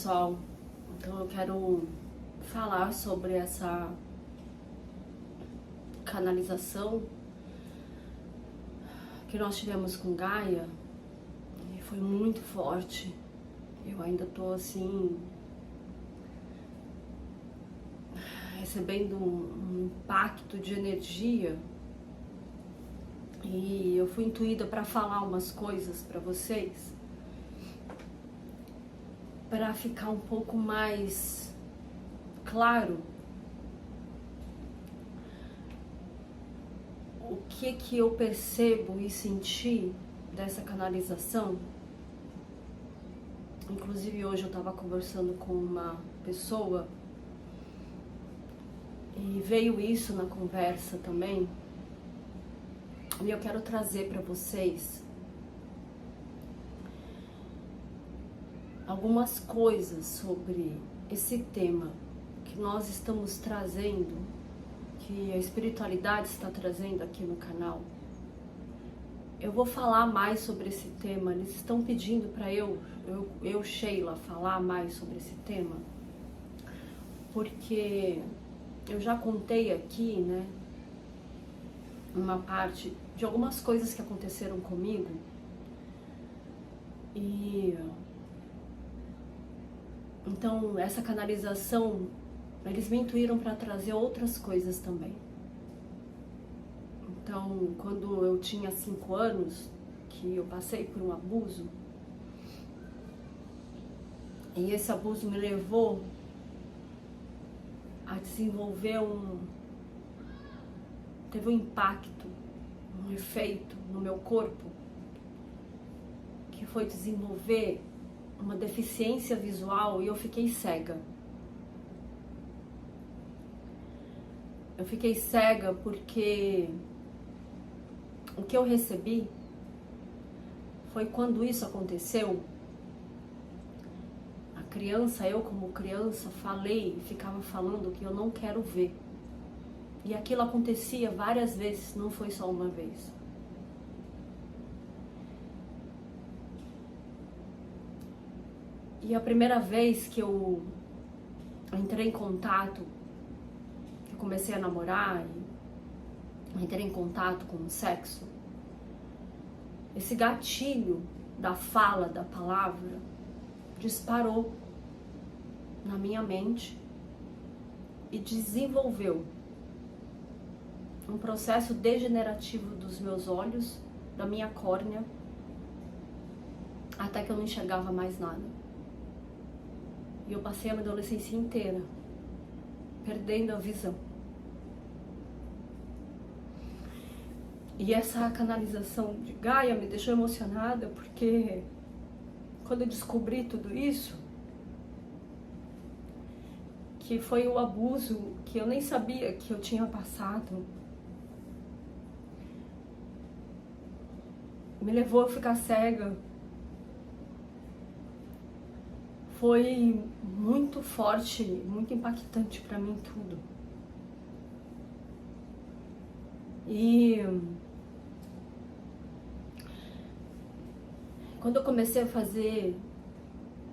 pessoal, então eu quero falar sobre essa canalização que nós tivemos com Gaia e foi muito forte. Eu ainda tô assim recebendo um impacto de energia e eu fui intuída para falar umas coisas para vocês, para ficar um pouco mais claro o que eu percebo e senti dessa canalização. Inclusive hoje eu estava conversando com uma pessoa e veio isso na conversa também, e eu quero trazer para vocês algumas coisas sobre esse tema que nós estamos trazendo, que a espiritualidade está trazendo aqui no canal. Eu vou falar mais sobre esse tema. Eles estão pedindo para eu, Sheila, falar mais sobre esse tema, porque eu já contei aqui, né, uma parte de algumas coisas que aconteceram comigo e então essa canalização, eles me intuíram para trazer outras coisas também. Então, quando eu tinha 5 anos, que eu passei por um abuso, e esse abuso me levou a desenvolver teve um impacto, um efeito no meu corpo, que foi desenvolver uma deficiência visual e eu fiquei cega. Eu fiquei cega porque o que eu recebi foi quando isso aconteceu. A criança, eu como criança, ficava falando que eu não quero ver. E aquilo acontecia várias vezes, não foi só uma vez. E a primeira vez que eu entrei em contato, que eu comecei a namorar, entrei em contato com o sexo, esse gatilho da fala, da palavra, disparou na minha mente e desenvolveu um processo degenerativo dos meus olhos, da minha córnea, até que eu não enxergava mais nada. E eu passei a minha adolescência inteira perdendo a visão. E essa canalização de Gaia me deixou emocionada, porque quando eu descobri tudo isso, que foi o abuso que eu nem sabia que eu tinha passado, me levou a ficar cega. Foi muito forte, muito impactante para mim tudo. E quando eu comecei a fazer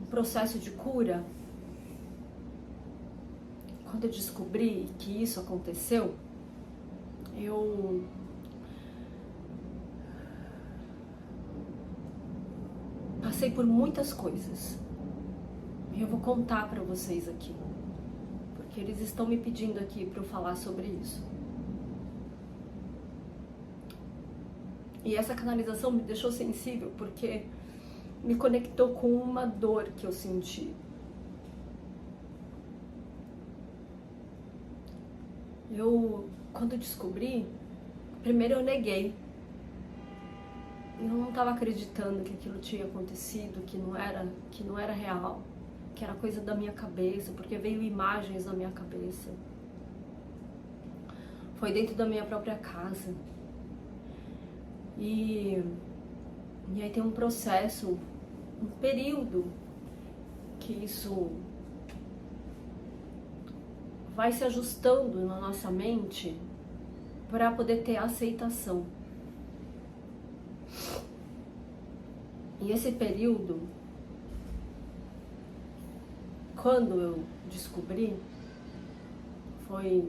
um processo de cura, quando eu descobri que isso aconteceu, eu passei por muitas coisas. E eu vou contar para vocês aqui, porque eles estão me pedindo aqui para eu falar sobre isso. E essa canalização me deixou sensível, porque me conectou com uma dor que eu senti. Quando eu descobri, primeiro eu neguei. Eu não estava acreditando que aquilo tinha acontecido, que não era real, que era coisa da minha cabeça, porque veio imagens na minha cabeça. Foi dentro da minha própria casa. E aí tem um processo, um período que isso vai se ajustando na nossa mente para poder ter aceitação. E esse período quando eu descobri, foi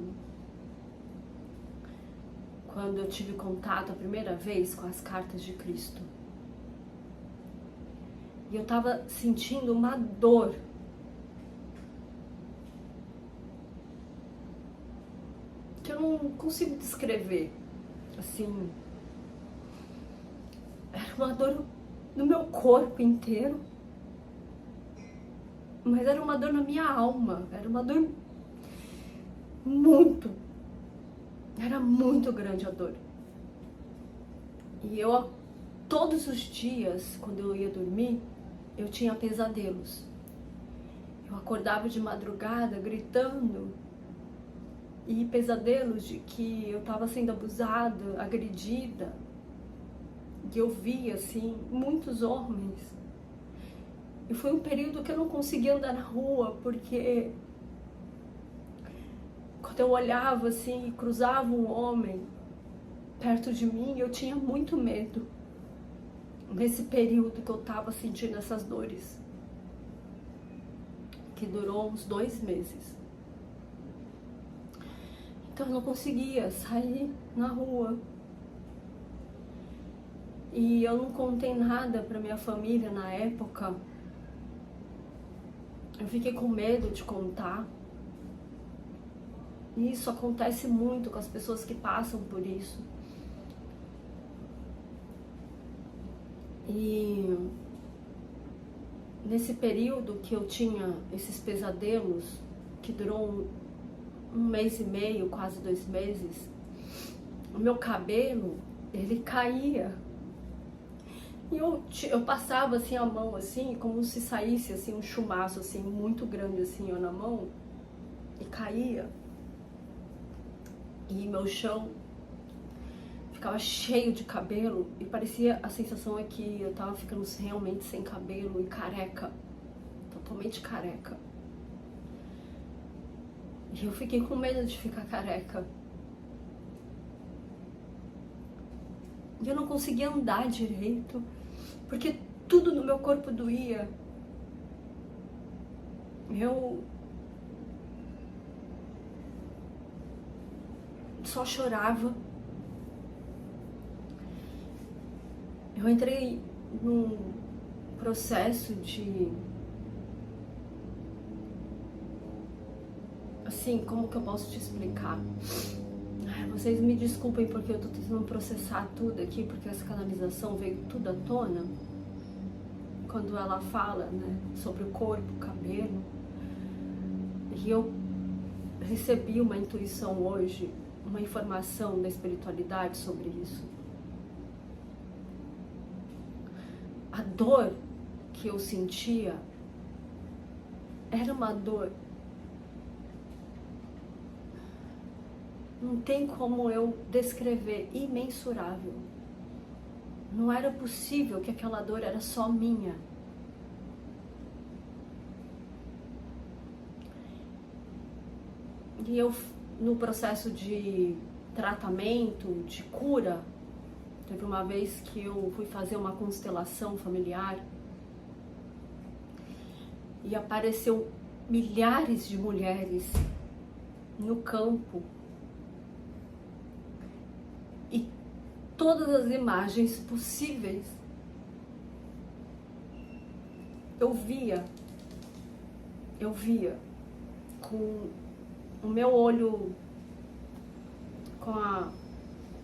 quando eu tive contato a primeira vez com as cartas de Cristo. E eu tava sentindo uma dor que eu não consigo descrever. Assim, era uma dor no meu corpo inteiro, mas era uma dor na minha alma, era uma dor era muito grande a dor. E eu, todos os dias, quando eu ia dormir, eu tinha pesadelos. Eu acordava de madrugada gritando, e pesadelos de que eu estava sendo abusada, agredida. E eu via, assim, muitos homens. E foi um período que eu não conseguia andar na rua, porque quando eu olhava assim e cruzava um homem perto de mim, eu tinha muito medo. Nesse período que eu estava sentindo essas dores, que durou uns 2 meses. Então eu não conseguia sair na rua. E eu não contei nada para minha família na época. Eu fiquei com medo de contar. E isso acontece muito com as pessoas que passam por isso. E nesse período que eu tinha esses pesadelos, que durou um mês e meio, quase 2 meses, o meu cabelo, ele caía. E eu passava assim a mão, assim, como se saísse assim, um chumaço assim, muito grande assim, ó, na mão, e caía. E meu chão ficava cheio de cabelo, e parecia, a sensação é que eu tava ficando realmente sem cabelo e careca, totalmente careca. E eu fiquei com medo de ficar careca. E eu não conseguia andar direito, porque tudo no meu corpo doía. Eu só chorava. Eu entrei num processo de... Assim, como que eu posso te explicar? Vocês me desculpem porque eu tô tentando processar tudo aqui, porque essa canalização veio tudo à tona. Quando ela fala, né, sobre o corpo, o cabelo. E eu recebi uma intuição hoje, uma informação da espiritualidade sobre isso. A dor que eu sentia era uma dor, não tem como eu descrever, imensurável. Não era possível que aquela dor era só minha. E eu, no processo de tratamento, de cura, teve uma vez que eu fui fazer uma constelação familiar e apareceu milhares de mulheres no campo. E todas as imagens possíveis eu via com o meu olho,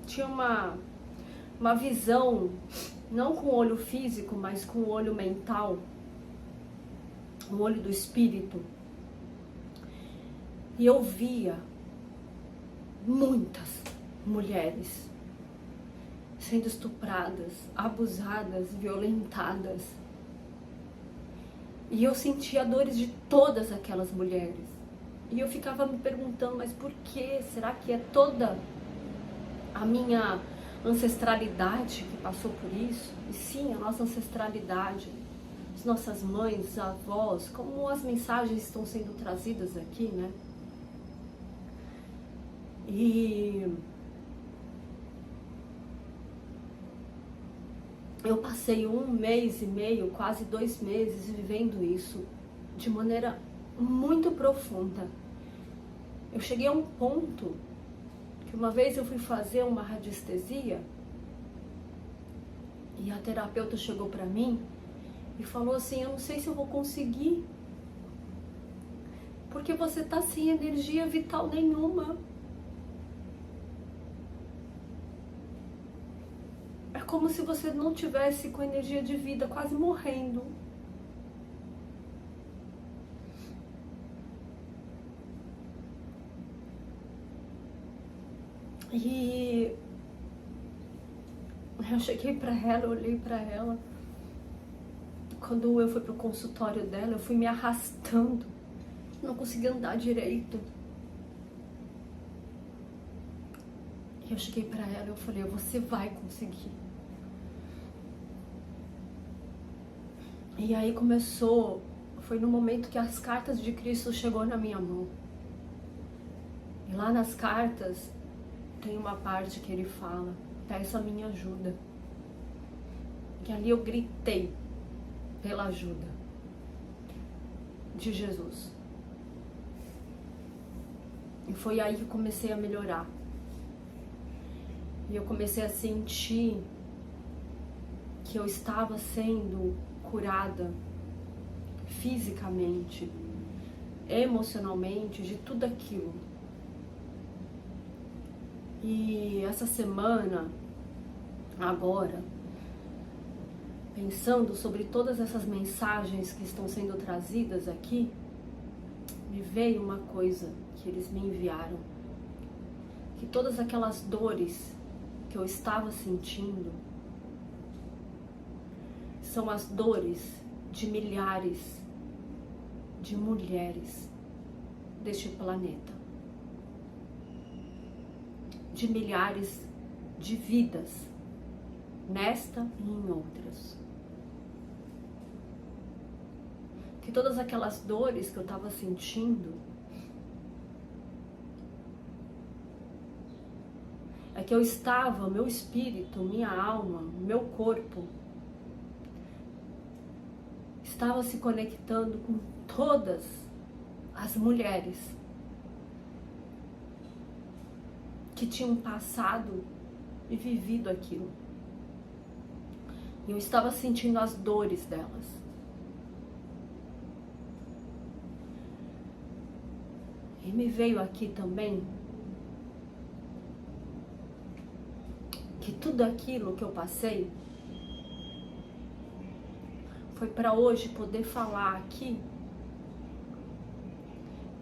tinha uma visão, não com o olho físico, mas com o olho mental, o olho do espírito. E eu via muitas mulheres sendo estupradas, abusadas, violentadas. E eu sentia dores de todas aquelas mulheres. E eu ficava me perguntando, mas por quê? Será que é toda a minha ancestralidade que passou por isso? E sim, a nossa ancestralidade, as nossas mães, avós, como as mensagens estão sendo trazidas aqui, né? E eu passei 1 mês e meio, quase 2 meses, vivendo isso de maneira muito profunda. Eu cheguei a um ponto que uma vez eu fui fazer uma radiestesia e a terapeuta chegou para mim e falou assim: eu não sei se eu vou conseguir, porque você tá sem energia vital nenhuma. É como se você não tivesse com energia de vida, quase morrendo. E eu cheguei pra ela, eu olhei pra ela. Quando eu fui pro consultório dela, eu fui me arrastando. Não conseguia andar direito. E eu cheguei pra ela e eu falei: você vai conseguir. E aí começou, foi no momento que as cartas de Cristo chegou na minha mão. E lá nas cartas tem uma parte que ele fala: peça a minha ajuda. E ali eu gritei pela ajuda de Jesus. E foi aí que eu comecei a melhorar. E eu comecei a sentir que eu estava sendo curada fisicamente, emocionalmente, de tudo aquilo. E essa semana, agora, pensando sobre todas essas mensagens que estão sendo trazidas aqui, me veio uma coisa que eles me enviaram, que todas aquelas dores que eu estava sentindo são as dores de milhares de mulheres deste planeta, de milhares de vidas, nesta e em outras. Que todas aquelas dores que eu estava sentindo é que eu estava, meu espírito, minha alma, meu corpo estava se conectando com todas as mulheres que tinham passado e vivido aquilo. E eu estava sentindo as dores delas. E me veio aqui também que tudo aquilo que eu passei foi para hoje poder falar aqui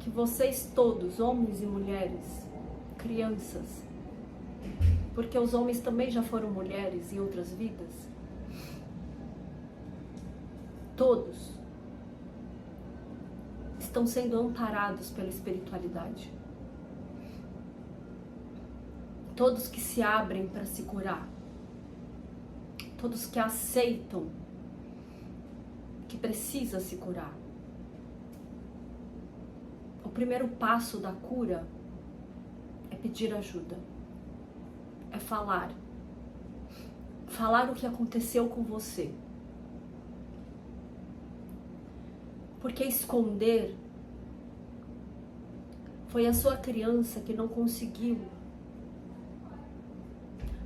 que vocês todos, homens e mulheres, crianças, porque os homens também já foram mulheres em outras vidas, todos estão sendo amparados pela espiritualidade. Todos que se abrem para se curar, todos que aceitam que precisa se curar. O primeiro passo da cura é pedir ajuda, é falar o que aconteceu com você. Porque esconder foi a sua criança que não conseguiu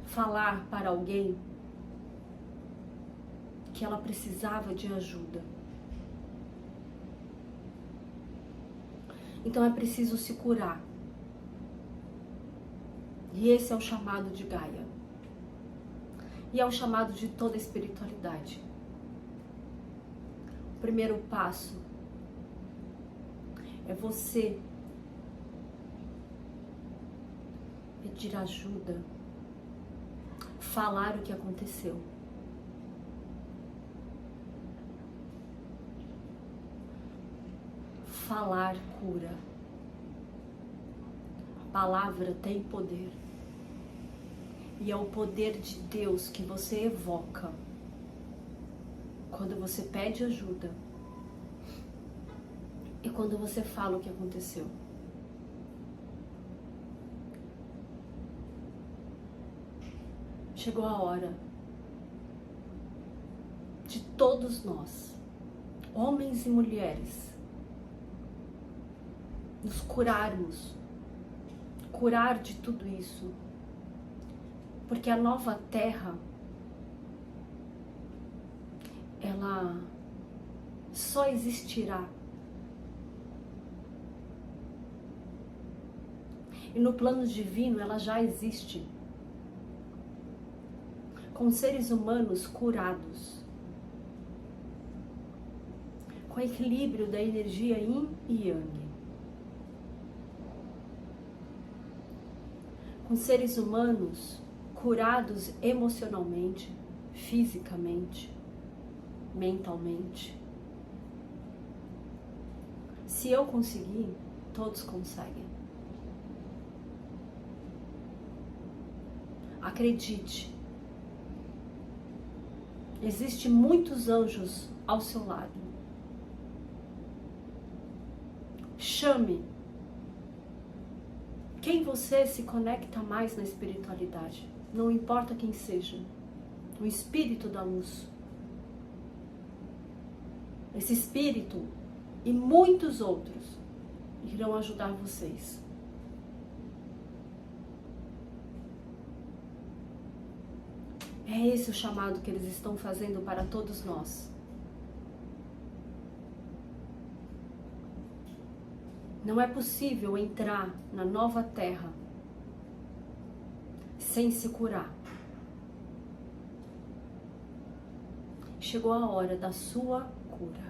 falar para alguém que ela precisava de ajuda. Então é preciso se curar. E esse é o chamado de Gaia. E é o chamado de toda a espiritualidade. O primeiro passo é você pedir ajuda, falar o que aconteceu. Falar cura. A palavra tem poder. E é o poder de Deus que você evoca quando você pede ajuda e quando você fala o que aconteceu. Chegou a hora de todos nós, homens e mulheres, nos curarmos, curar de tudo isso, porque a nova terra, ela só existirá. E no plano divino ela já existe, com seres humanos curados, com equilíbrio da energia yin e yang, com seres humanos curados emocionalmente, fisicamente, mentalmente. Se eu conseguir, todos conseguem. Acredite, existem muitos anjos ao seu lado. Chame quem você se conecta mais na espiritualidade, não importa quem seja, o espírito da luz. Esse espírito e muitos outros irão ajudar vocês. É esse o chamado que eles estão fazendo para todos nós. Não é possível entrar na nova terra sem se curar. Chegou a hora da sua cura.